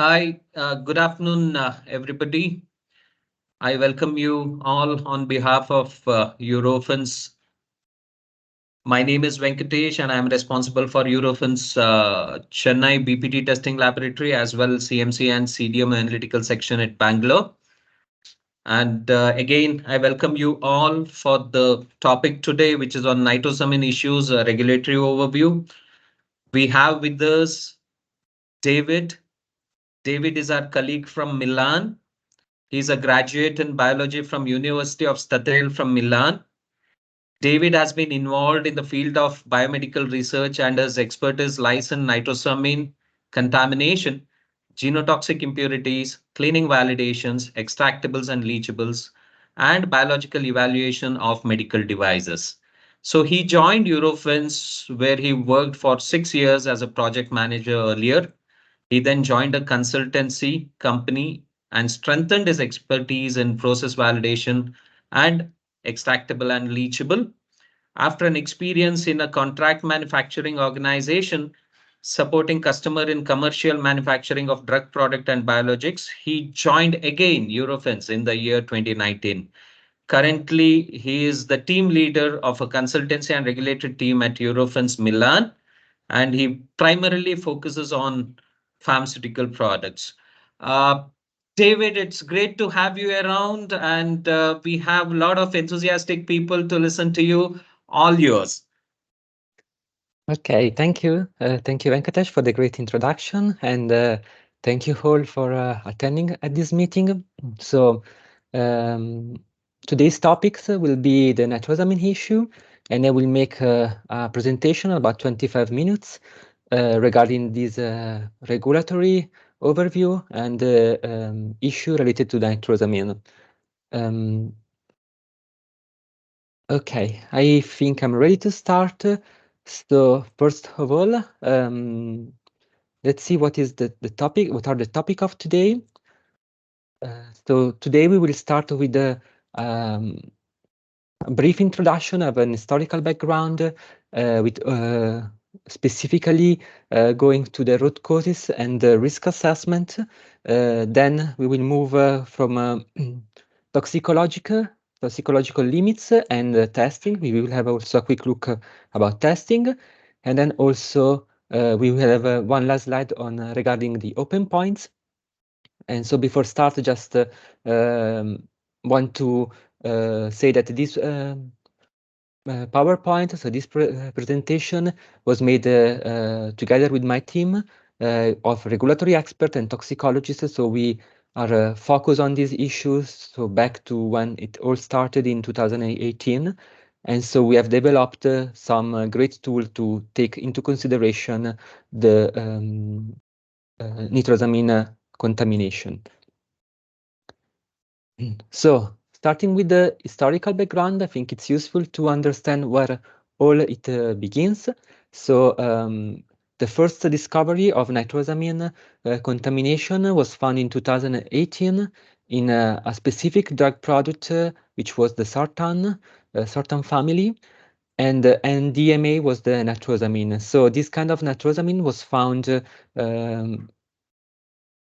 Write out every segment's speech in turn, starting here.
Hi, good afternoon, everybody. I welcome you all on behalf of Eurofins. My name is Venkatesh, and I'm responsible for Eurofins Chennai BPT testing laboratory as well CMC and CDM analytical section at Bangalore. And again, I welcome you all for the topic today, which is on nitrosamine issues, regulatory overview. We have with us David. David is our colleague from Milan. He's a graduate in biology from University of Statel from Milan. David has been involved in the field of biomedical research and his expertise lies in nitrosamine contamination, genotoxic impurities, cleaning validations, extractables and leachables, and biological evaluation of medical devices. So he joined Eurofins, where he worked for 6 years as a project manager earlier. He then joined a consultancy company and strengthened his expertise in process validation and extractable and leachable. After an experience in a contract manufacturing organization supporting customer in commercial manufacturing of drug product and biologics, he joined again Eurofins in the year 2019. Currently, he is the team leader of a consultancy and regulatory team at Eurofins Milan, and he primarily focuses on pharmaceutical products. Uh, David, it's great to have you around, and we have a lot of enthusiastic people to listen to you. All yours. Okay, thank you. Thank you, Venkatesh, for the great introduction, and thank you all for attending at this meeting. So, um, today's topics will be the nitrosamine issue, and I will make a presentation about 25 minutes regarding this regulatory overview and the issue related to nitrosamine. Um, Okay, I think I'm ready to start. So first of all, let's see what is the topic, what are the topic of today. So today we will start with um, a brief introduction of an historical background with specifically going to the root causes and the risk assessment. Then we will move from toxicological limits and testing. We will have also a quick look about testing. And then also we will have one last slide on regarding the open points. And so before start, just want to say that this PowerPoint, so this presentation was made together with my team of regulatory experts and toxicologists. So we are focused on these issues. So back to when it all started in 2018. And so we have developed some great tool to take into consideration the nitrosamine contamination. So, starting with the historical background, I think it's useful to understand where all it begins. So, the first discovery of nitrosamine contamination was found in 2018 in a specific drug product, which was the sartan family, and DMA was the nitrosamine. So, this kind of nitrosamine was found in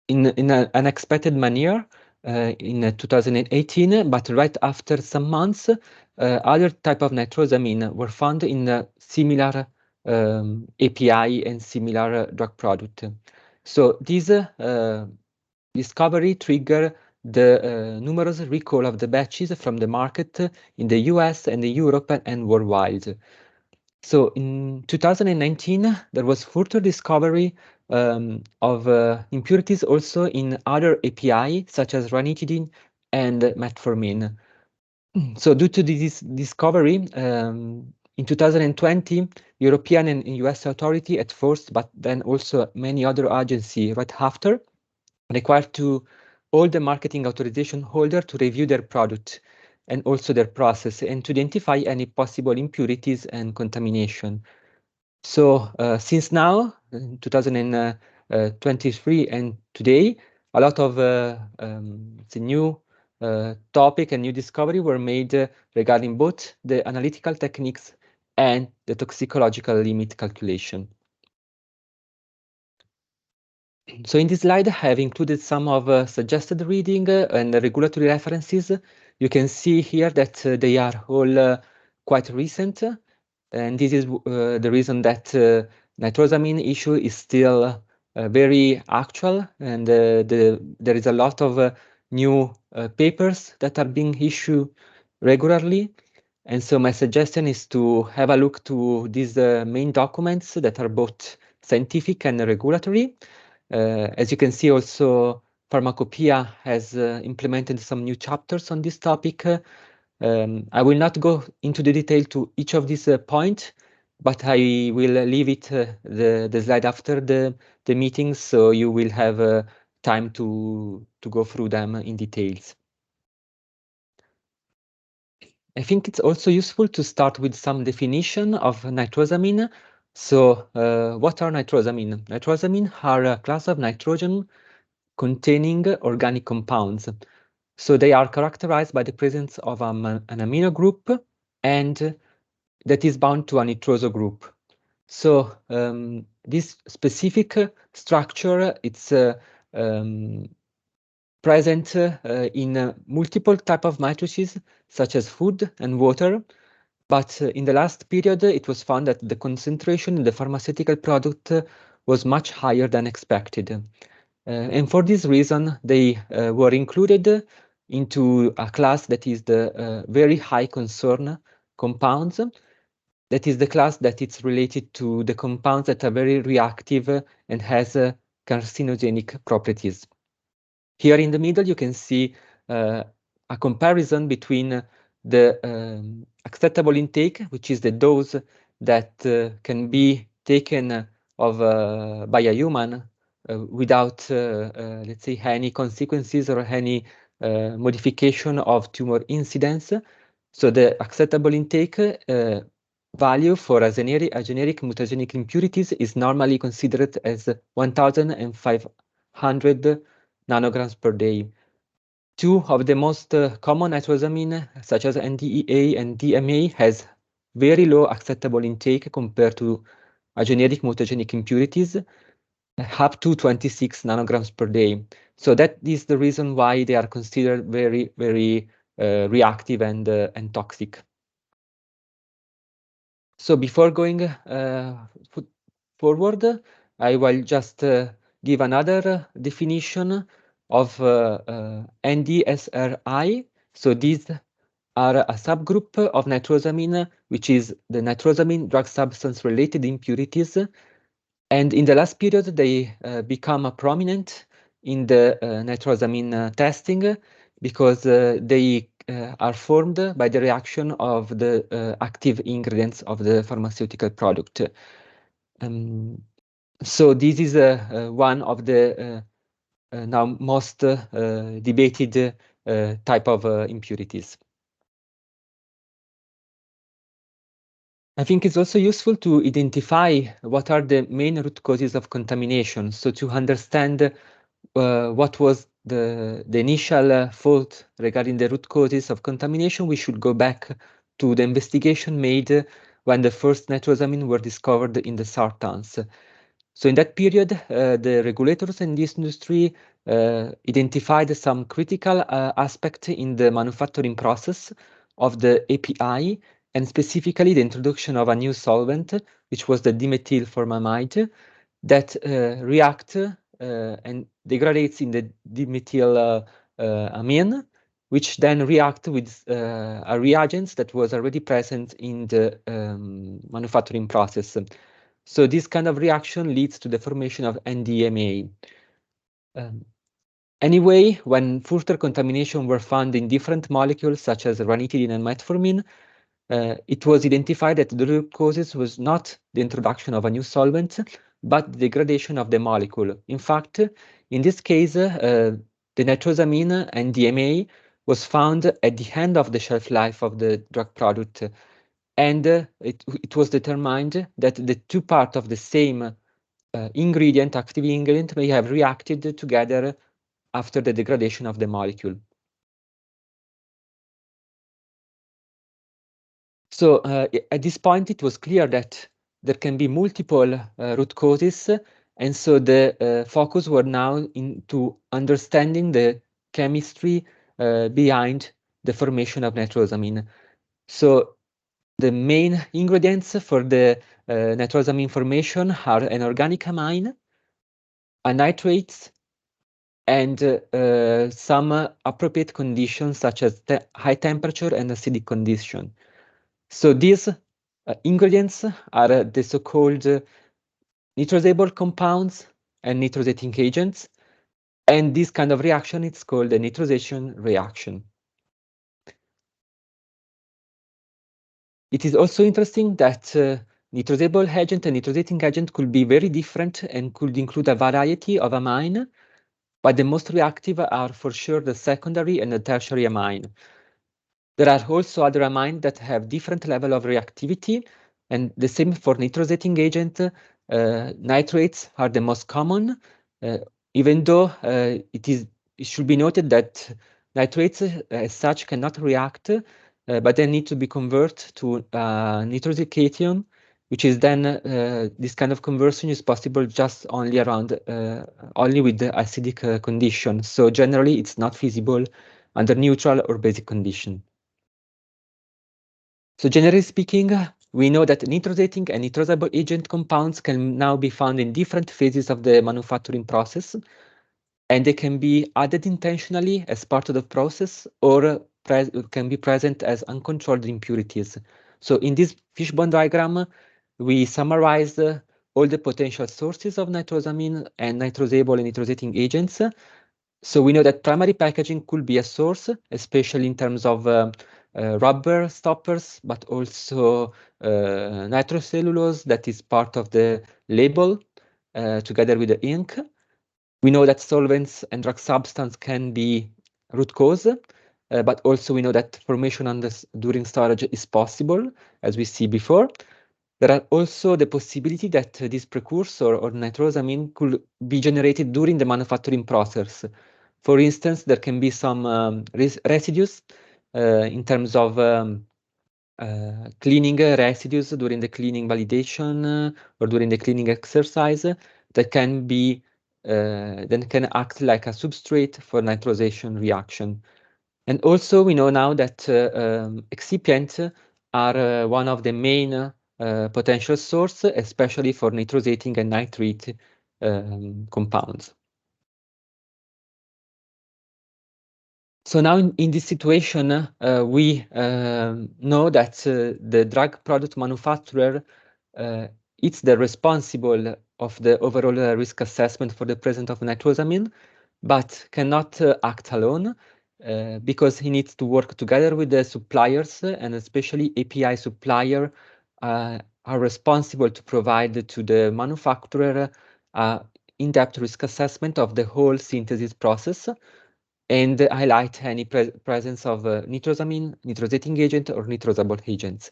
an unexpected manner in 2018, but right after some months, other type of nitrosamine were found in a similar API and similar drug product. So this discovery triggered the numerous recall of the batches from the market in the US and Europe and worldwide. So in 2019, there was further discovery of impurities also in other API, such as ranitidine and metformin. So due to this discovery, in 2020, European and US authority at first, but then also many other agencies right after, required to all the marketing authorization holder to review their product and also their process and to identify any possible impurities and contamination. So since now, in 2023 and today, a lot of the new topic and new discovery were made regarding both the analytical techniques and the toxicological limit calculation. So in this slide, I have included some of suggested reading and regulatory references. You can see here that they are all quite recent, and this is the reason that nitrosamine issue is still very actual, and there is a lot of new papers that are being issued regularly. And so my suggestion is to have a look to these main documents that are both scientific and regulatory. As you can see, also Pharmacopoeia has implemented some new chapters on this topic. I will not go into the detail to each of these points, but I will leave it the slide after the meeting, so you will have time to go through them in details. I think it's also useful to start with some definition of nitrosamine. So what are nitrosamine? Nitrosamine are a class of nitrogen containing organic compounds. So they are characterized by the presence of an amino group and that is bound to a nitroso group. So this specific structure, it's present in multiple type of matrices, such as food and water. But in the last period, it was found that the concentration in the pharmaceutical product was much higher than expected. And for this reason, they were included into a class that is the very high concern compounds. That is the class that is related to the compounds that are very reactive and has carcinogenic properties. Here in the middle, you can see a comparison between the acceptable intake, which is the dose that can be taken by a human without, let's say, any consequences or any modification of tumor incidence. So the acceptable intake value for a generic mutagenic impurities is normally considered as 1,500 nanograms per day. Two of the most common nitrosamine, such as NDEA and DMA, has very low acceptable intake compared to a generic mutagenic impurities, up to 26 nanograms per day. So that is the reason why they are considered very, very reactive and toxic. So before going forward, I will just give another definition of NDSRI. So these are a subgroup of nitrosamine, which is the nitrosamine drug substance related impurities. And in the last period, they become prominent in the nitrosamine testing because they are formed by the reaction of the active ingredients of the pharmaceutical product. So this is one of the now most debated type of impurities. I think it's also useful to identify what are the main root causes of contamination. So to understand what was the initial fault regarding the root causes of contamination, we should go back to the investigation made when the first nitrosamine were discovered in the sartans. So in that period, the regulators in this industry identified some critical aspect in the manufacturing process of the API, and specifically the introduction of a new solvent, which was the dimethylformamide, that react and degrades in the dimethyl amine, which then react with a reagents that was already present in the manufacturing process. So this kind of reaction leads to the formation of NDMA. Anyway, when further contamination were found in different molecules, such as ranitidine and metformin, it was identified that the root causes was not the introduction of a new solvent, but the degradation of the molecule. In fact, in this case, the nitrosamine and DMA was found at the end of the shelf life of the drug product, and it was determined that the two parts of the same active ingredient, may have reacted together after the degradation of the molecule. So at this point, it was clear that there can be multiple root causes, And so the focus were now into understanding the chemistry behind the formation of nitrosamine. So the main ingredients for the nitrosamine formation are an organic amine, a nitrates, and some appropriate conditions such as high temperature and acidic condition. So these ingredients are the so-called nitrosable compounds and nitrosating agents, and this kind of reaction is called a nitrosation reaction. It is also interesting that nitrosable agent and nitrosating agent could be very different and could include a variety of amine, but the most reactive are for sure the secondary and the tertiary amine. There are also other amines that have different level of reactivity, and the same for nitrosating agent. Nitrates are the most common, even though it should be noted that nitrates as such cannot react, but they need to be converted to nitrosyl cation, which is then this kind of conversion is possible just only only with the acidic condition. So generally, it's not feasible under neutral or basic condition. So generally speaking, we know that nitrosating and nitrosable agent compounds can now be found in different phases of the manufacturing process, and they can be added intentionally as part of the process or can be present as uncontrolled impurities. So in this fishbone diagram, we summarize all the potential sources of nitrosamine and nitrosable and nitrosating agents. So we know that primary packaging could be a source, especially in terms of rubber stoppers, but also nitrocellulose that is part of the label together with the ink. We know that solvents and drug substance can be root cause, but also we know that formation during storage is possible, as we see before. There are also the possibility that this precursor or nitrosamine could be generated during the manufacturing process. For instance, there can be some residues in terms of cleaning residues during the cleaning validation or during the cleaning exercise that can be then can act like a substrate for nitrosation reaction. And also we know now that excipients are one of the main potential source, especially for nitrosating and nitrate compounds. So now in this situation, we know that the drug product manufacturer it's the responsible of the overall risk assessment for the presence of nitrosamine, but cannot act alone because he needs to work together with the suppliers, and especially API supplier are responsible to provide to the manufacturer in-depth risk assessment of the whole synthesis process and highlight any presence of nitrosamine, nitrosating agent, or nitrosable agents.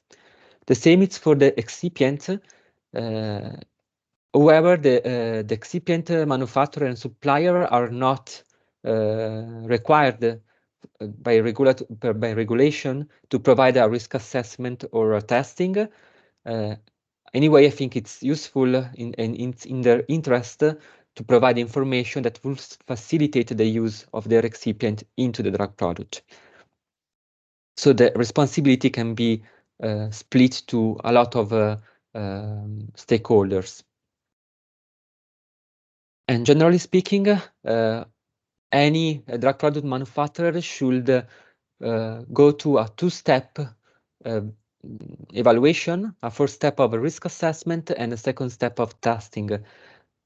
The same is for the excipient. However, the excipient manufacturer and supplier are not required by regulation to provide a risk assessment or a testing. Anyway, I think it's useful in their interest to provide information that will facilitate the use of their excipient into the drug product. So the responsibility can be split to a lot of stakeholders. And generally speaking, any drug product manufacturer should go to a two-step evaluation, a first step of a risk assessment and a second step of testing.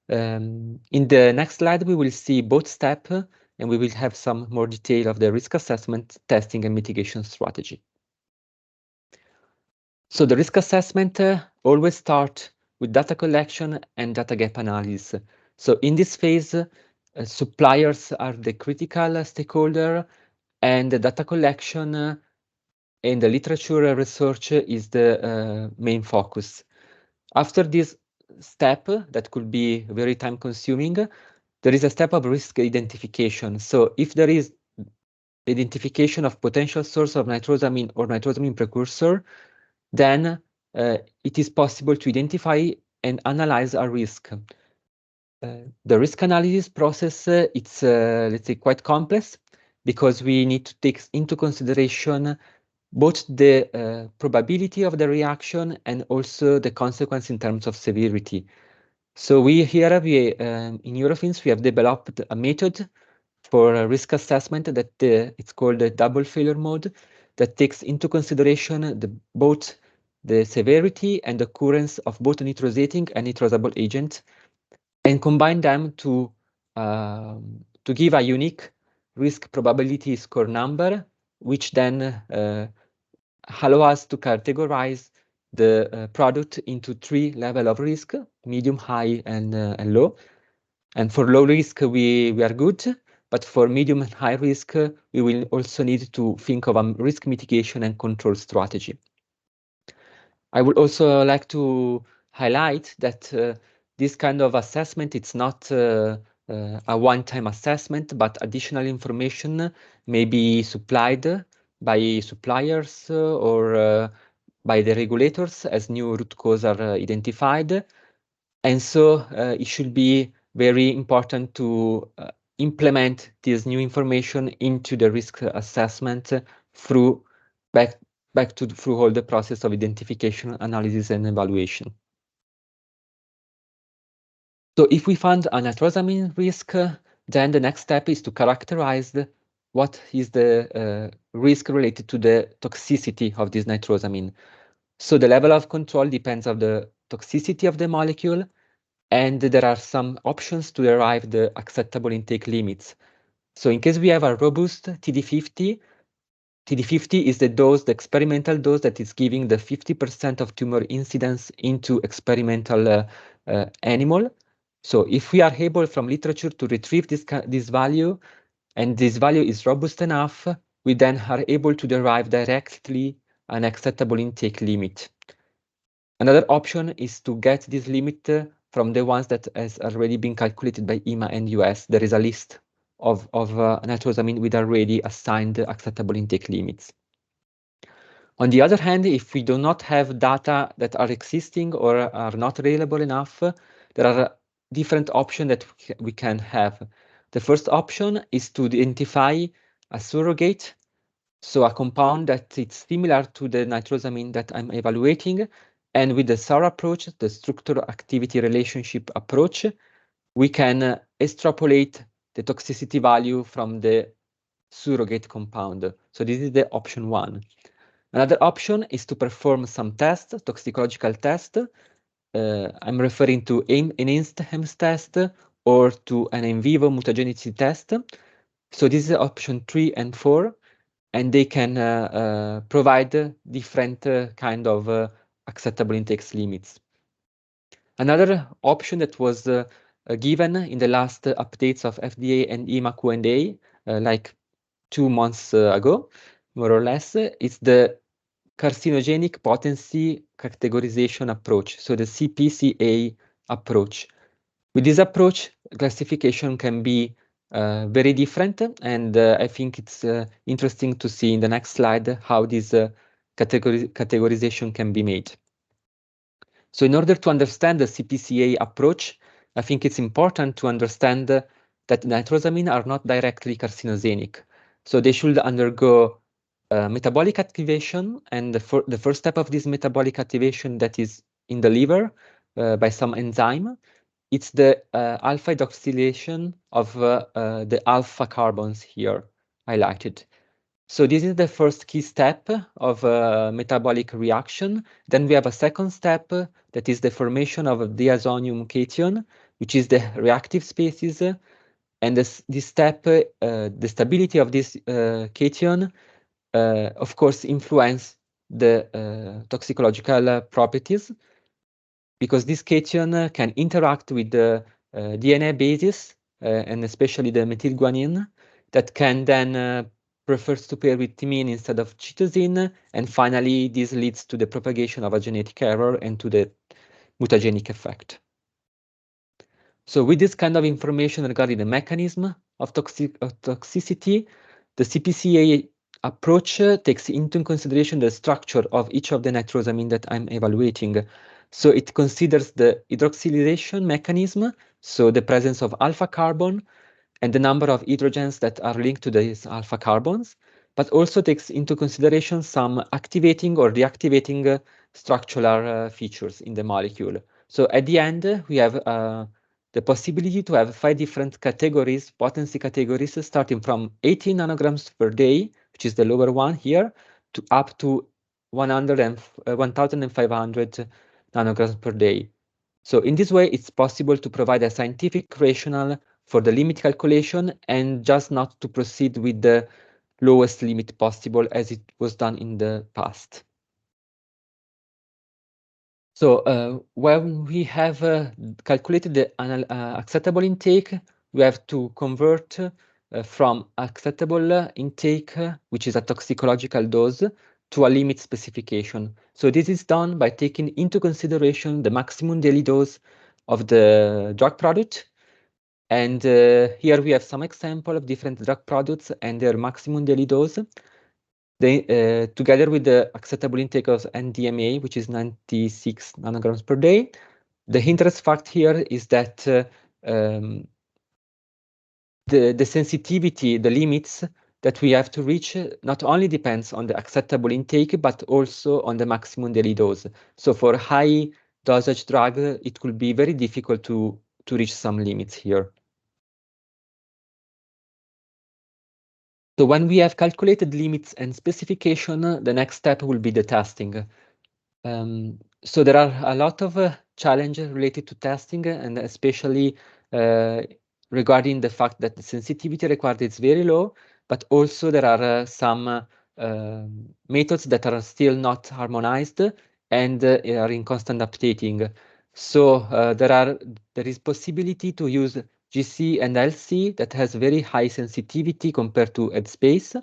In the next slide, we will see both steps and we will have some more detail of the risk assessment, testing and mitigation strategy. So the risk assessment always starts with data collection and data gap analysis. So in this phase, suppliers are the critical stakeholder and the data collection and the literature research is the main focus. After this step, that could be very time consuming, there is a step of risk identification. So if there is identification of potential source of nitrosamine or nitrosamine precursor, then it is possible to identify and analyze a risk. The risk analysis process, it's, let's say, quite complex because we need to take into consideration both the probability of the reaction and also the consequence in terms of severity. So in Eurofins, we have developed a method for a risk assessment that it's called the double failure mode that takes into consideration both the severity and occurrence of both nitrosating and nitrosable agent and combine them to give a unique risk probability score number, which then allow us to categorize the product into 3 levels of risk: medium, high, and low. And for low risk, we are good, but for medium and high risk, we will also need to think of a risk mitigation and control strategy. I would also like to highlight that this kind of assessment, it's not a one-time assessment, but additional information may be supplied by suppliers or by the regulators as new root causes are identified. And so it should be very important to implement this new information into the risk assessment through through all the process of identification, analysis, and evaluation. So if we find a nitrosamine risk, then the next step is to characterize what is the risk related to the toxicity of this nitrosamine. So the level of control depends on the toxicity of the molecule, and there are some options to derive the acceptable intake limits. So in case we have a robust TD50, TD50 is the dose, the experimental dose that is giving the 50% of tumor incidence into experimental animal. So if we are able from literature to retrieve this value, and this value is robust enough, we then are able to derive directly an acceptable intake limit. Another option is to get this limit from the ones that has already been calculated by EMA and US. There is a list of nitrosamine with already assigned acceptable intake limits. On the other hand, if we do not have data that are existing or are not reliable enough, there are different options that we can have. The first option is to identify a surrogate, so a compound that is similar to the nitrosamine that I'm evaluating, and with the SAR approach, the structure activity relationship approach, we can extrapolate the toxicity value from the surrogate compound. So this is the option 1. Another option is to perform some tests, toxicological test. I'm referring to enhanced HEMS test or to an in vivo mutagenicity test. So this is option 3 and 4, and they can provide different kind of acceptable intakes limits. Another option that was given in the last updates of FDA and EMA Q&A, like 2 months ago, more or less, is the carcinogenic potency categorization approach, so the CPCA approach. With this approach, classification can be very different, and I think it's interesting to see in the next slide how this categorization can be made. So in order to understand the CPCA approach, I think it's important to understand that nitrosamine are not directly carcinogenic. So they should undergo metabolic activation, and the first step of this metabolic activation that is in the liver by some enzyme, it's the alpha hydroxylation of the alpha carbons here highlighted. So this is the first key step of a metabolic reaction. Then we have a second step that is the formation of a diazonium cation, which is the reactive species. And this step, the stability of this cation, of course, influence the toxicological properties, because this cation can interact with the DNA bases, and especially the methylguanine, that can then prefers to pair with thymine instead of cytosine, and finally this leads to the propagation of a genetic error and to the mutagenic effect. So with this kind of information regarding the mechanism of toxicity, the CPCA approach takes into consideration the structure of each of the nitrosamine that I'm evaluating. So it considers the hydroxylation mechanism, so the presence of alpha carbon and the number of hydrogens that are linked to these alpha carbons, but also takes into consideration some activating or deactivating structural features in the molecule. So at the end, we have the possibility to have 5 different categories, potency categories, starting from 18 nanograms per day, which is the lower one here, to up to 1,500 nanograms per day. So in this way, it's possible to provide a scientific rationale for the limit calculation and just not to proceed with the lowest limit possible as it was done in the past. So when we have calculated the acceptable intake, we have to convert from acceptable intake, which is a toxicological dose, to a limit specification. So this is done by taking into consideration the maximum daily dose of the drug product. And here we have some example of different drug products and their maximum daily dose. They, together with the acceptable intake of NDMA, which is 96 nanograms per day. The interest fact here is that the sensitivity, the limits that we have to reach not only depends on the acceptable intake, but also on the maximum daily dose. So for high dosage drug, it could be very difficult to reach some limits here. So when we have calculated limits and specification, the next step will be the testing. So there are a lot of challenges related to testing, and especially regarding the fact that the sensitivity required is very low, but also there are some methods that are still not harmonized and are in constant updating. So there is possibility to use GC and LC that has very high sensitivity compared to headspace.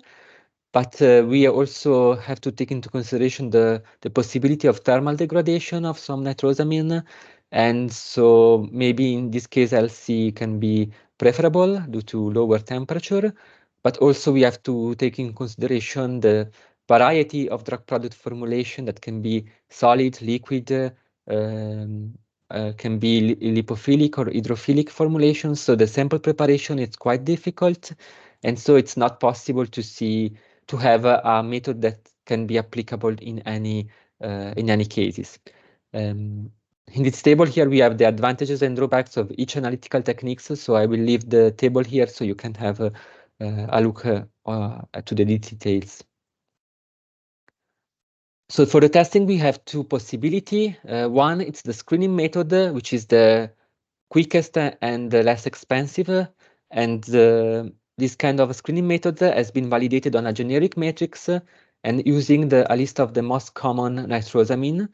But we also have to take into consideration the possibility of thermal degradation of some nitrosamine. And so maybe in this case, LC can be preferable due to lower temperature. But also we have to take in consideration the variety of drug product formulation that can be solid, liquid, can be lipophilic or hydrophilic formulations. So the sample preparation is quite difficult. And so it's not possible to have a method that can be applicable in any cases. In this table here, we have the advantages and drawbacks of each analytical techniques. So I will leave the table here so you can have a look to the details. So for the testing, we have two possibilities. One, it's the screening method, which is the quickest and the less expensive. And this kind of screening method has been validated on a generic matrix and using a list of the most common nitrosamine.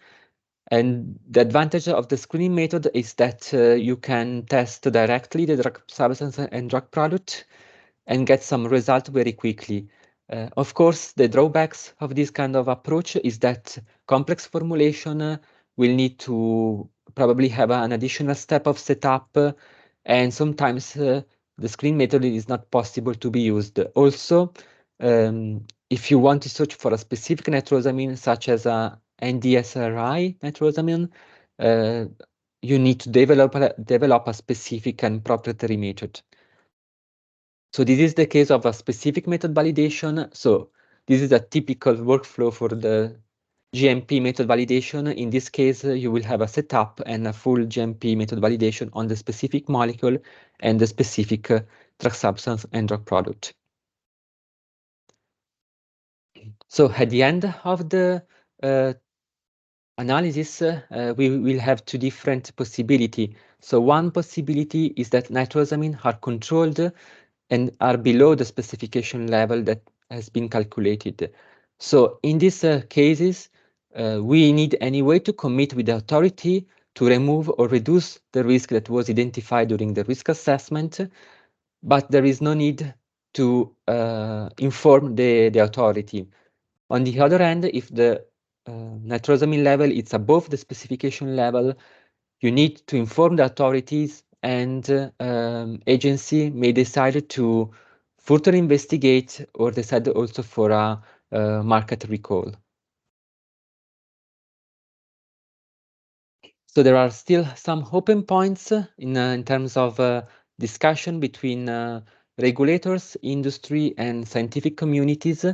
And the advantage of the screening method is that you can test directly the drug substance and drug product and get some result very quickly. Of course, the drawbacks of this kind of approach is that complex formulation will need to probably have an additional step of setup, and sometimes the screen method is not possible to be used. Also, if you want to search for a specific nitrosamine, such as a NDSRI nitrosamine, you need to develop a specific and proprietary method. So this is the case of a specific method validation. So this is a typical workflow for the GMP method validation. In this case, you will have a setup and a full GMP method validation on the specific molecule and the specific drug substance and drug product. So at the end of the analysis, we will have two different possibilities. So one possibility is that nitrosamine are controlled and are below the specification level that has been calculated. So in these cases, we need anyway to commit with the authority to remove or reduce the risk that was identified during the risk assessment, but there is no need to inform the authority. On the other hand, if the nitrosamine level is above the specification level, you need to inform the authorities, and agency may decide to further investigate or decide also for a market recall. So there are still some open points in terms of discussion between regulators, industry, and scientific communities.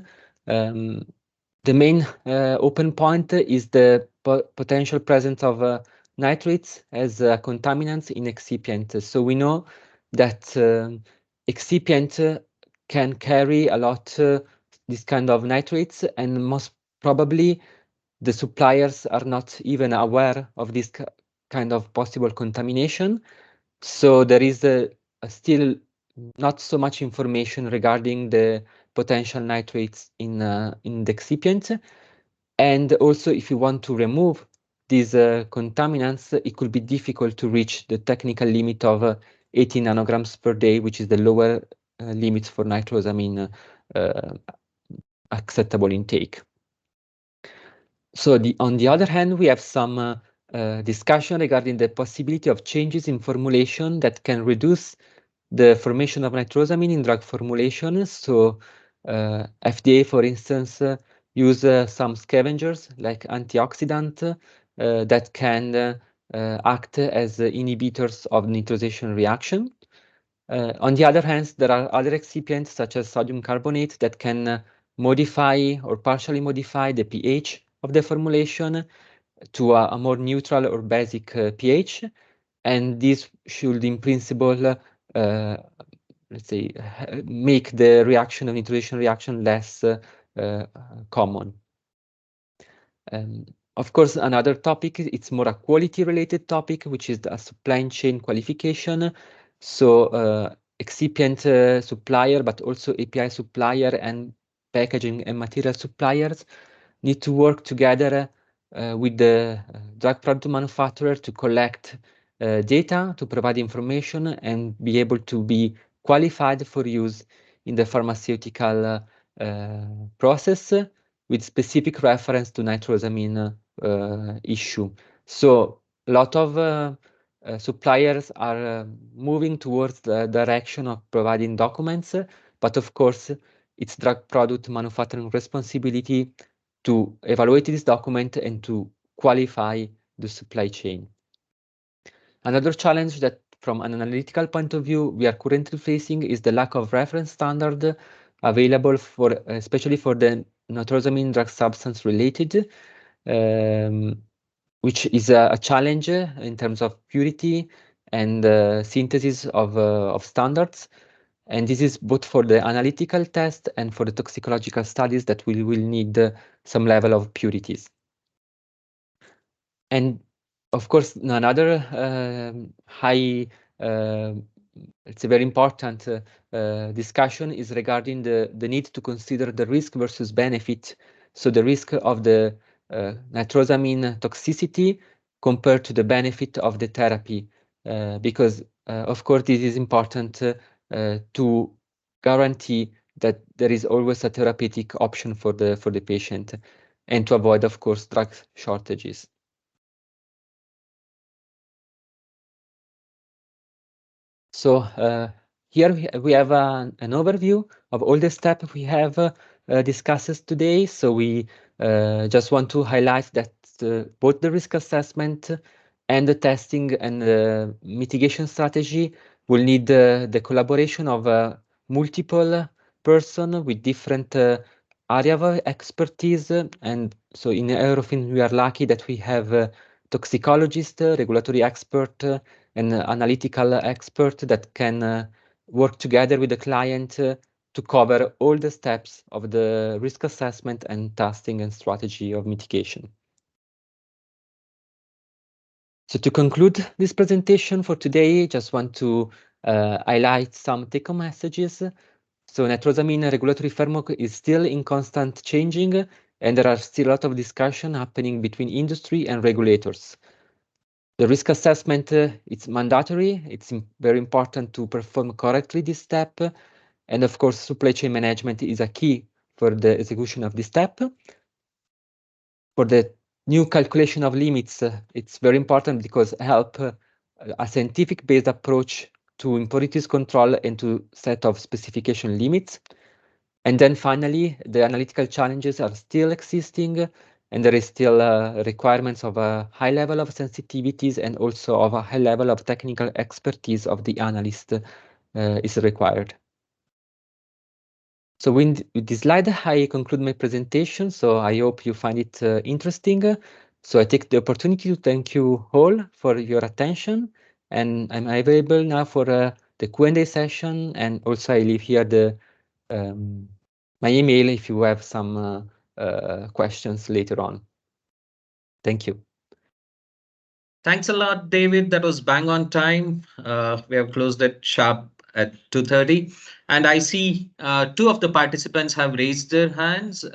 The main open point is the potential presence of nitrates as contaminants in excipient. So we know that excipient can carry a lot this kind of nitrates, and most probably the suppliers are not even aware of this kind of possible contamination. So there is still not so much information regarding the potential nitrates in the excipient. And also, if you want to remove these contaminants, it could be difficult to reach the technical limit of 80 nanograms per day, which is the lower limit for nitrosamine acceptable intake. So on the other hand, we have some discussion regarding the possibility of changes in formulation that can reduce the formation of nitrosamine in drug formulation. So FDA, for instance, use some scavengers like antioxidant that can act as inhibitors of nitrosation reaction. On the other hand, there are other excipients such as sodium carbonate that can modify or partially modify the pH of the formulation to a more neutral or basic pH. And this should, in principle, let's say, make the reaction of nitrosation reaction less common. Of course, another topic, it's more a quality-related topic, which is the supply chain qualification. So excipient supplier, but also API supplier and packaging and material suppliers need to work together with the drug product manufacturer to collect data, to provide information, and be able to be qualified for use in the pharmaceutical process with specific reference to nitrosamine issue. So a lot of suppliers are moving towards the direction of providing documents, but of course, it's drug product manufacturing responsibility to evaluate this document and to qualify the supply chain. Another challenge that from an analytical point of view we are currently facing is the lack of reference standard available for, especially for the nitrosamine drug substance related, which is a challenge in terms of purity and synthesis of standards. And this is both for the analytical test and for the toxicological studies that we will need some level of purities. And of course, another high, it's a very important discussion is regarding the need to consider the risk versus benefit. So the risk of the nitrosamine toxicity compared to the benefit of the therapy, because of course this is important to guarantee that there is always a therapeutic option for the patient, and to avoid, of course, drug shortages. So here we have an overview of all the steps we have discussed today. So we just want to highlight that both the risk assessment and the testing and mitigation strategy will need the collaboration of multiple persons with different area of expertise. And so in Eurofins, we are lucky that we have toxicologist, regulatory expert, and analytical expert that can work together with the client to cover all the steps of the risk assessment and testing and strategy of mitigation. So to conclude this presentation for today, just want to highlight some take-home messages. So nitrosamine regulatory framework is still in constant changing, and there are still a lot of discussion happening between industry and regulators. The risk assessment, it's mandatory. It's very important to perform correctly this step. And of course, supply chain management is a key for the execution of this step. For the new calculation of limits, it's very important because help a scientific-based approach to impurities control and to set of specification limits. And then finally, the analytical challenges are still existing, and there is still requirements of a high level of sensitivities and also of a high level of technical expertise of the analyst is required. So with this slide, I conclude my presentation. So I hope you find it interesting. So I take the opportunity to thank you all for your attention, and I'm available now for the Q&A session, and also I leave here the my email if you have some questions later on. Thank you. Thanks a lot, David. That was bang on time. We have closed it sharp at 2:30. And I see two of the participants have raised their hands.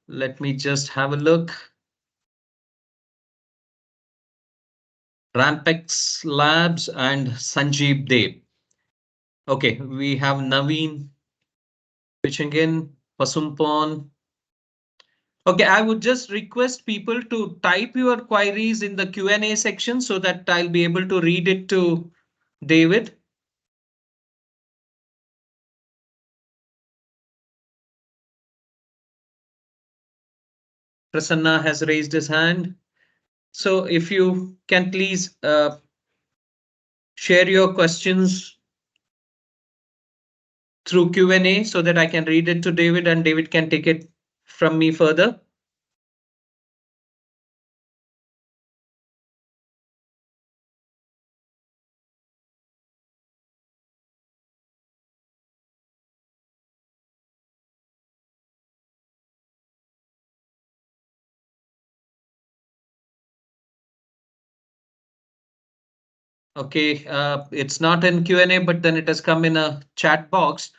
Let me just have a look. Rampex Labs and Sanjeev Dev. Okay, we have Naveen pitching in, Pasumpon. Okay, I would just request people to type your queries in the Q&A section so that I'll be able to read it to David. Prasanna has raised his hand. So if you can please share your questions through Q&A so that I can read it to David and David can take it from me further. Okay, it's not in Q&A, but then it has come in a chat box.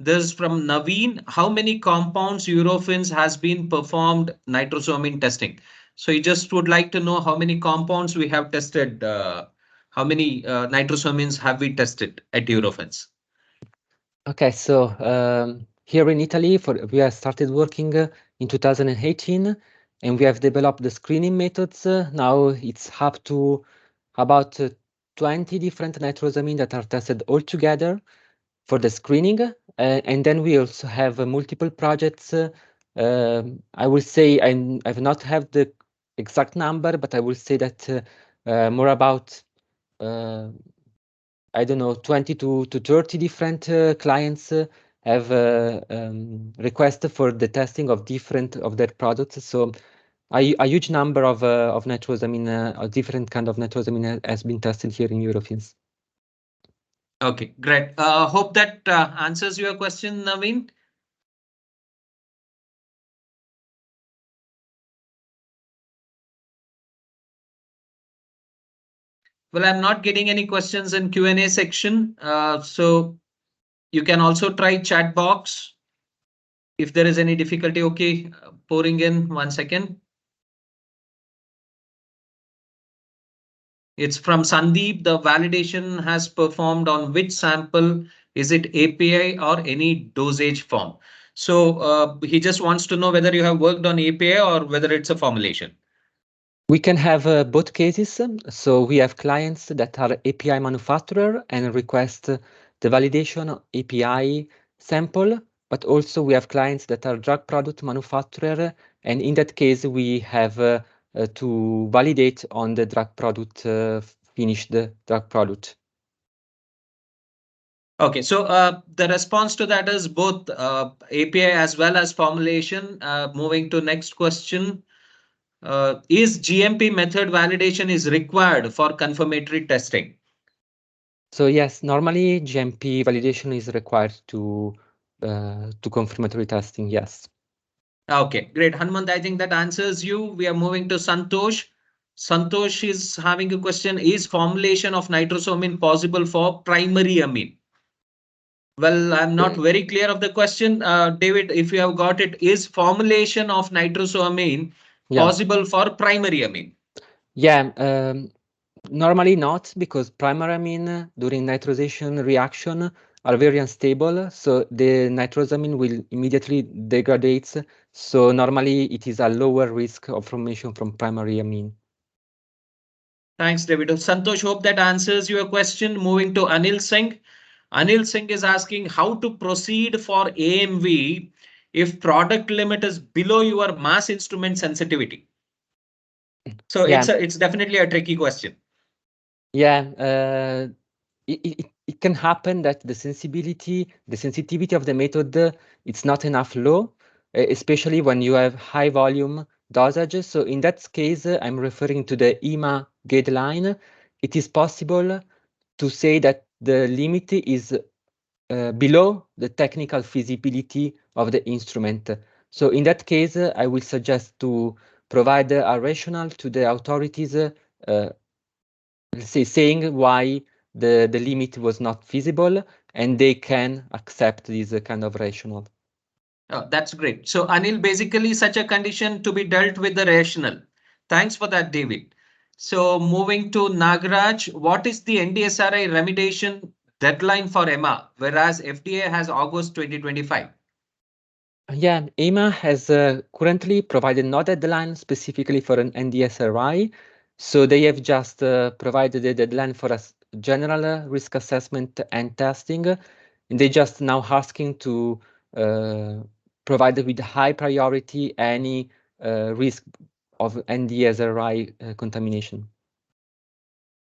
This is from Naveen. How many compounds Eurofins has been performed nitrosamine testing? So he just would like to know how many compounds we have tested. How many nitrosamines have we tested at Eurofins? Okay, so here in Italy, we have started working in 2018, and we have developed the screening methods. Now it's up to about 20 different nitrosamines that are tested all together for the screening. And then we also have multiple projects. I will say I've not have the exact number, but I will say that more about I don't know, 20 to 30 different clients have requested for the testing of different of their products. So a huge number of nitrosamine, a different kind of nitrosamine has been tested here in Eurofins. Okay, great. Hope that answers your question, Naveen. Well, I'm not getting any questions in Q&A section. So you can also try chat box if there is any difficulty. Okay, pouring in 1 second. It's from Sandeep. The validation has performed on which sample? Is it API or any dosage form? So he just wants to know whether you have worked on API or whether it's a formulation. We can have both cases. So we have clients that are API manufacturer and request the validation API sample, but also we have clients that are drug product manufacturer, and in that case we have to validate on the drug product, finished drug product. Okay, so the response to that is both API as well as formulation. Moving to next question. Is GMP method validation is required for confirmatory testing? So yes, normally GMP validation is required to confirmatory testing, yes. Okay, great. Hanmant, I think that answers you. We are moving to Santosh. Santosh is having a question. Is formulation of nitrosamine possible for primary amine? Well, I'm not very clear of the question. David, if you have got it, is formulation of nitrosamine possible for primary amine? Yeah, normally not, because primary amine during nitrization reaction are very unstable, so the nitrosamine will immediately degrade. So normally it is a lower risk of formation from primary amine. Thanks, David. Santosh, hope that answers your question. Moving to Anil Singh. Anil Singh is asking how to proceed for AMV if product limit is below your mass instrument sensitivity? So Yeah, it's definitely a tricky question. yeah. It can happen that the sensitivity of the method, it's not enough low, especially when you have high volume dosages. So in that case, I'm referring to the EMA guideline. It is possible to say that the limit is below the technical feasibility of the instrument. So in that case, I will suggest to provide a rationale to the authorities, let's say, saying why the limit was not feasible, and they can accept this kind of rationale. That's great. So Anil, basically such a condition to be dealt with the rational. Thanks for that, David. So moving to Nagaraj, what is the NDSRI remediation deadline for EMA, whereas FDA has August 2025? Yeah, EMA has currently provided no deadline specifically for an NDSRI. So they have just provided a deadline for a general risk assessment and testing. And they just now asking to provide with high priority any risk of NDSRI contamination.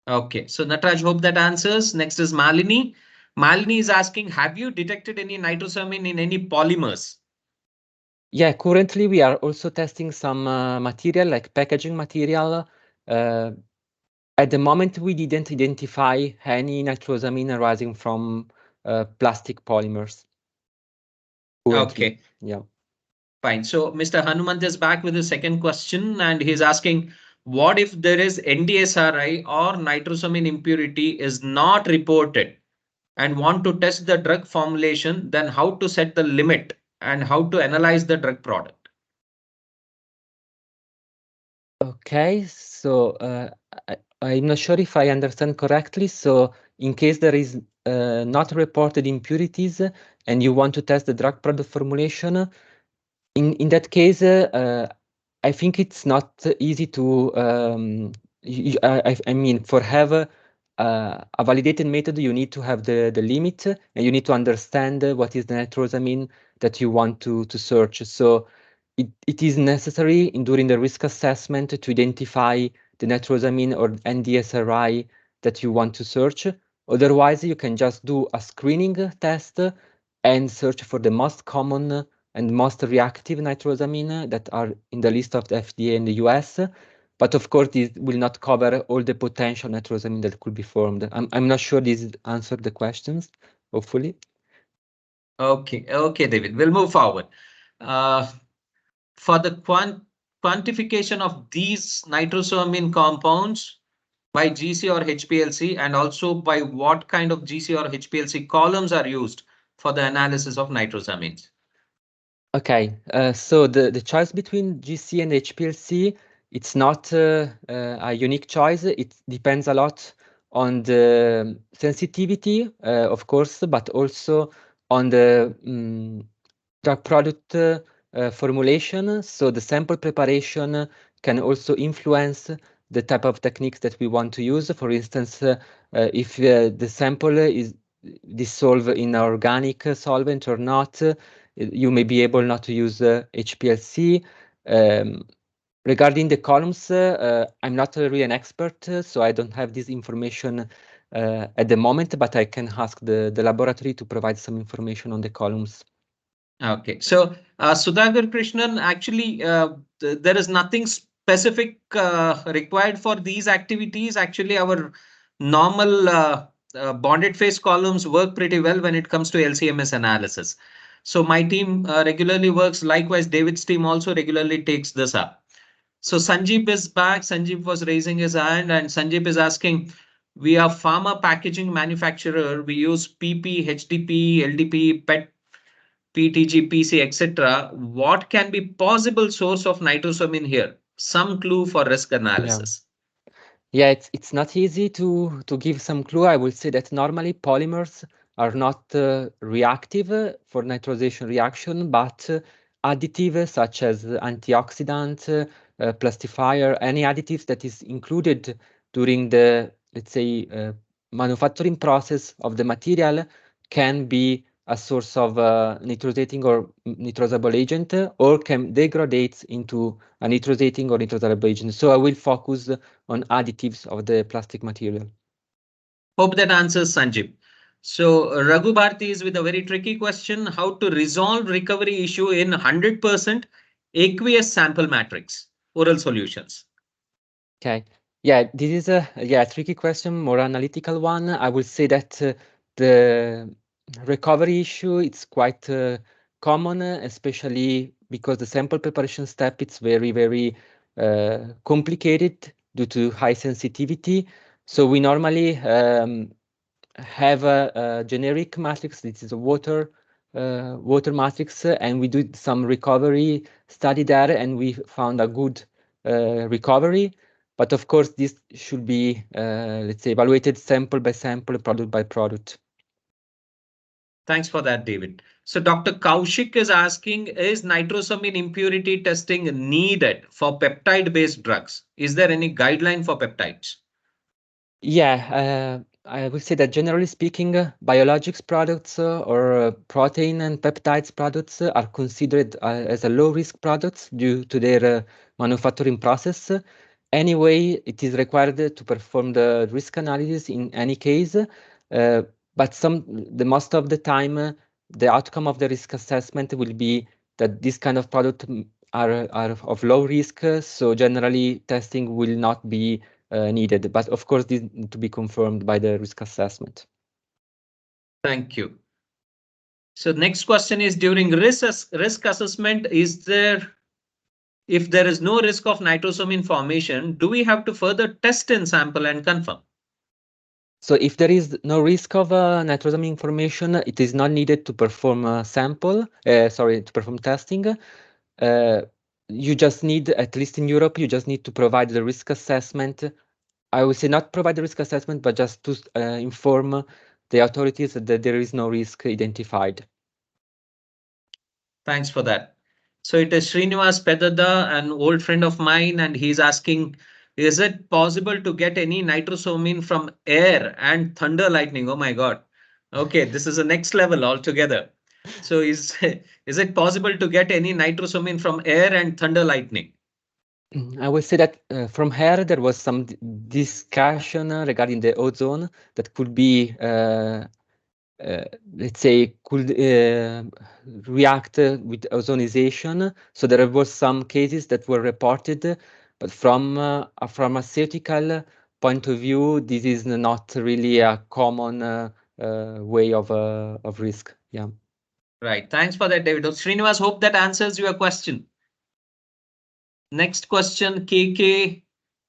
Okay, so Nataraj, hope that answers. Next is Malini. Malini is asking, have you detected any nitrosamine in any polymers? Yeah, currently we are also testing some material like packaging material. Uh, At the moment, we didn't identify any nitrosamine arising from plastic polymers currently. Okay, Yeah. fine. So Mr. Hanumant is back with his second question and he's asking, what if there is NDSRI or nitrosamine impurity is not reported and want to test the drug formulation, then how to set the limit and how to analyze the drug product? Okay, so I'm not sure if I understand correctly. So in case there is not reported impurities and you want to test the drug product formulation, in that case, I think it's not easy to, I mean, for have a validated method, you need to have the limit and you need to understand what is the nitrosamine that you want to search. So it is necessary during the risk assessment to identify the nitrosamine or NDSRI that you want to search. Otherwise, you can just do a screening test and search for the most common and most reactive nitrosamine that are in the list of the FDA in the US. But of course, this will not cover all the potential nitrosamine that could be formed. I'm not sure this answered the questions, hopefully. Okay, okay, David, we'll move forward. For the quantification of these nitrosamine compounds by GC or HPLC, and also by what kind of GC or HPLC columns are used for the analysis of nitrosamines? Okay, so the choice between GC and HPLC, it's not a unique choice. It depends a lot on the sensitivity, of course, but also on the drug product formulation. So the sample preparation can also influence the type of techniques that we want to use. For instance, if the sample is dissolved in organic solvent or not, you may be able not to use HPLC. Regarding the columns, I'm not really an expert, so I don't have this information at the moment, but I can ask the laboratory to provide some information on the columns. Okay, so Sudhakar Krishnan, actually, there is nothing specific required for these activities. Actually, our normal bonded phase columns work pretty well when it comes to LCMS analysis. So my team regularly works. Likewise, David's team also regularly takes this up. So Sanjeev is back. Sanjeev was raising his hand, and Sanjeev is asking, we are pharma packaging manufacturer. We use PP, HDP, LDP, PET, PTG, PC, etc. What can be possible source of nitrosamine here? Some clue for risk Yeah. analysis. Yeah, it's not easy to give some clue. I will say that normally polymers are not reactive for nitrization reaction, but additive such as antioxidant, plastifier, any additives that is included during the, let's say, manufacturing process of the material can be a source of nitrosating or nitrosable agent, or can degrade into a nitrosating or nitrosable agent. So I will focus on additives of the plastic material. Hope that answers Sanjeev. So Raghu Bharti is with a very tricky question: how to resolve recovery issue in 100% aqueous sample matrix oral solutions? Okay. Yeah, this is a tricky question, more analytical one. I will say that the recovery issue it's quite common, especially because the sample preparation step it's very complicated due to high sensitivity. So we normally have a generic matrix. This is a water matrix, and we did some recovery study there, and we found a good recovery. But of course, this should be, let's say, evaluated sample by sample, product by product. Thanks for that, David. So Dr. Kaushik is asking, is nitrosamine impurity testing needed for peptide-based drugs? Is there any guideline for peptides? Yeah, I would say that generally speaking, biologics products or protein and peptides products are considered as a low-risk products due to their manufacturing process. Anyway, it is required to perform the risk analysis in any case, but the most of the time, the outcome of the risk assessment will be that this kind of product are of low risk, so generally testing will not be needed. But of course, this need to be confirmed by the risk assessment. Thank you. So next question is, during risk assessment, if there is no risk of nitrosamine formation, do we have to further test in sample and confirm? So if there is no risk of nitrosamine formation, it is not needed to perform to perform testing. You just need, at least in Europe, you just need to provide the risk assessment. I would say not provide the risk assessment, but just to inform the authorities that there is no risk identified. Thanks for that. So it is Srinivas Pedada, an old friend of mine, and he's asking, is it possible to get any nitrosamine from air and thunder lightning? Oh my God. Okay, this is the next level altogether. So is it possible to get any nitrosamine from air and thunder lightning? I would say that from here there was some discussion regarding the ozone that could be, let's say, could react with ozonization. So there was some cases that were reported, but from a pharmaceutical point of view, this is not really a common way of risk. Yeah. Right. Thanks for that, David. Srinivas, hope that answers your question. Next question, KK.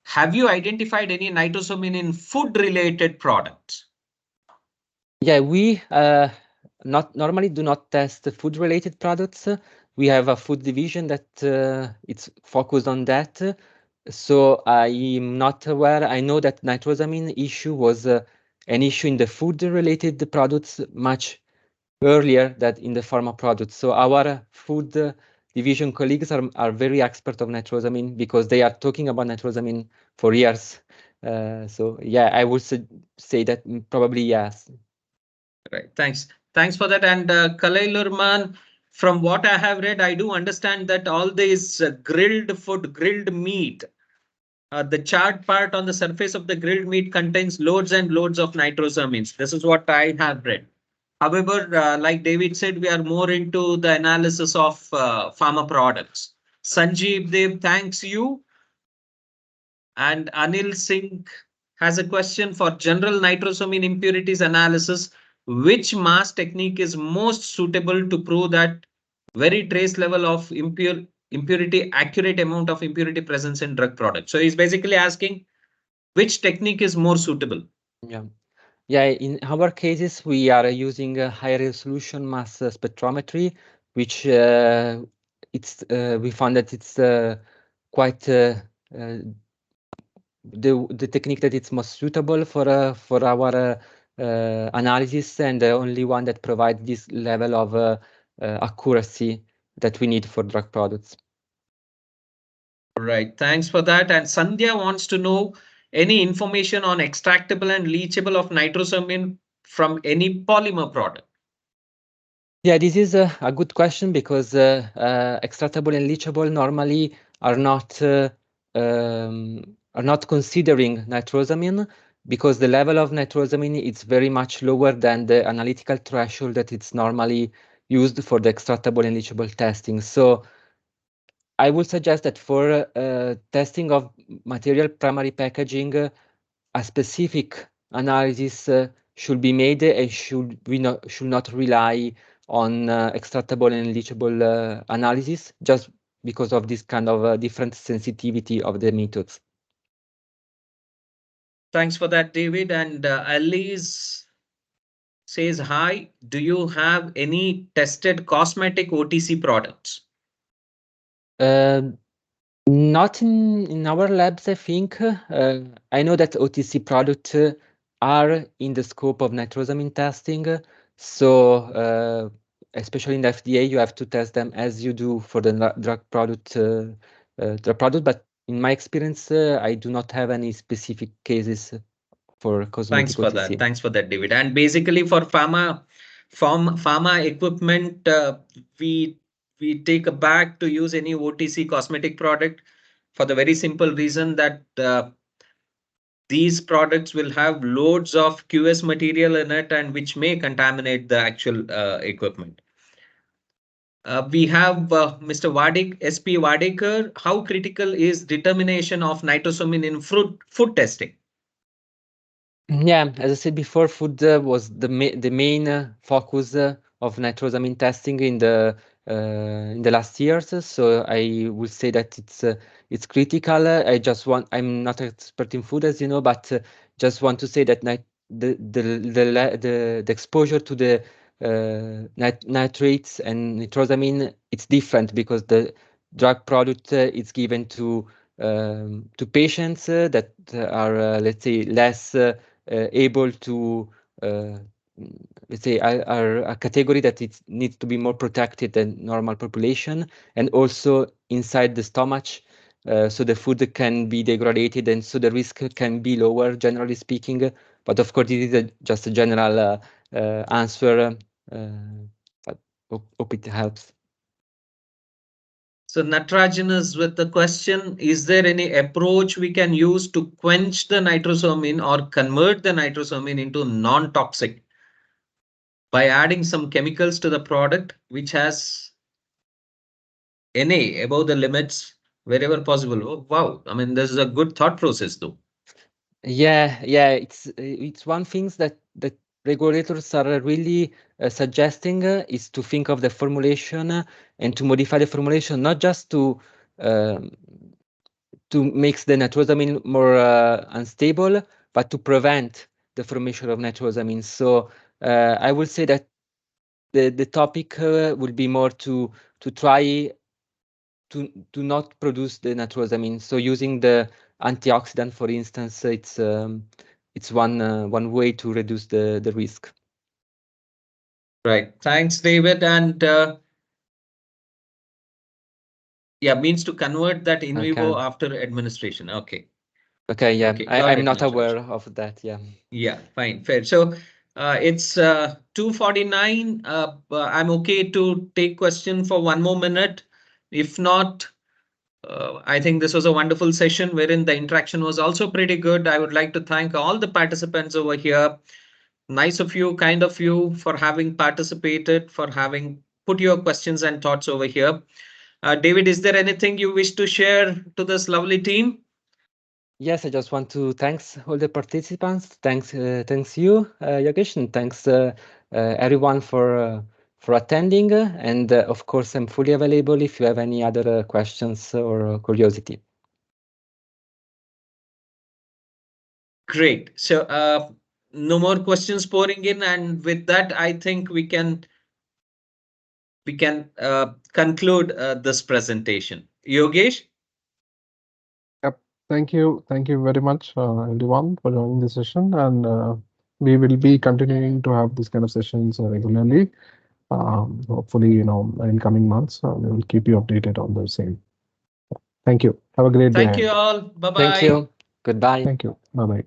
Have you identified any nitrosamine in food-related products? Yeah, we not normally do not test food-related products. We have a food division that it's focused on that. So I'm not aware. I know that nitrosamine issue was an issue in the food-related products much earlier than in the pharma products. So our food division colleagues are very expert of nitrosamine because they are talking about nitrosamine for years. So yeah, I would say that probably yes. Right. Thanks for that. And Kalailurman, from what I have read, I do understand that all these grilled food, grilled meat, the charred part on the surface of the grilled meat contains loads and loads of nitrosamines. This is what I have read. However, like David said, we are more into the analysis of pharma products. Sanjeev Dev thanks you. And Anil Singh has a question for general nitrosamine impurities analysis. Which mass technique is most suitable to prove that very trace level of impurity, accurate amount of impurity presence in drug product? So he's basically asking which technique is more suitable. Yeah. Yeah, in our cases, we are using a high resolution mass spectrometry, which we found that it's quite the technique that it's most suitable for our analysis, and the only one that provides this level of accuracy that we need for drug products. Right. Thanks for that. And Sandhya wants to know any information on extractable and leachable of nitrosamine from any polymer product. Yeah, this is a good question because extractable and leachable normally are not considering nitrosamine because the level of nitrosamine is very much lower than the analytical threshold that it's normally used for the extractable and leachable testing. So I would suggest that for testing of material primary packaging, a specific analysis should be made and should not rely on extractable and leachable analysis just because of this kind of different sensitivity of the methods. Thanks for that, David. And Alice says, hi, do you have any tested cosmetic OTC products? Um, Not in our labs, I think. I know that OTC products are in the scope of nitrosamine testing. So, especially in the FDA, you have to test them as you do for the drug product. But in my experience, I do not have any specific cases for Thanks cosmetic for that. OTC. Thanks for that, David. And basically for pharma equipment, we take a bag to use any OTC cosmetic product for the very simple reason that these products will have loads of QS material in it and which may contaminate the actual equipment. We have Mr. Wadik, SP Wadekar. How critical is determination of nitrosamine in food testing? Yeah, as I said before, food was the main focus of nitrosamine testing in the last years. So I would say that it's critical. I'm not an expert in food, as you know, but just want to say that the exposure to the nitrates and nitrosamine, it's different because the drug product is given to patients that are let's say less able to let's say are a category that it needs to be more protected than normal population, and also inside the stomach, so the food can be degraded and so the risk can be lower, generally speaking. But of course, this is just a general answer. But hope it helps. So Natarajan is with the question, is there any approach we can use to quench the nitrosamine or convert the nitrosamine into non-toxic by adding some chemicals to the product which has Na above the limits wherever possible? Oh, wow. I mean, this is a good thought process though. Yeah, it's one thing that regulators are really suggesting is to think of the formulation and to modify the formulation, not just um, to make the nitrosamine more unstable, but to prevent the formation of nitrosamine. So I would say that the topic will be more to try to not produce the nitrosamine. So using the antioxidant, for instance, it's one way to reduce the risk. Right. Thanks, David. And yeah, means to convert that in vivo Okay. after administration. Okay. Okay. Yeah, Okay. Got I'm it, not aware Natarajan. of that. Yeah. Yeah, fine, fair. So it's 2:49. I'm okay to take question for one more minute. If not, I think this was a wonderful session wherein the interaction was also pretty good. I would like to thank all the participants over here. Nice of you, kind of you for having participated, for having put your questions and thoughts over here. David, is there anything you wish to share to this lovely team? Yes, I just want to thanks all the participants. Thanks you, Yogesh, and thanks everyone for attending. And of course, I'm fully available if you have any other questions or curiosity. Great. So no more questions pouring in, and with that, I think we can conclude this presentation. Yogesh? Yep. Thank you very much, everyone, for joining the session. And we will be continuing to have this kind of sessions regularly. Hopefully, in coming months, we will keep you updated on the same. Thank you. Have a great day Thank you ahead. all. Thank Bye-bye. you. Goodbye. Thank you. Bye bye.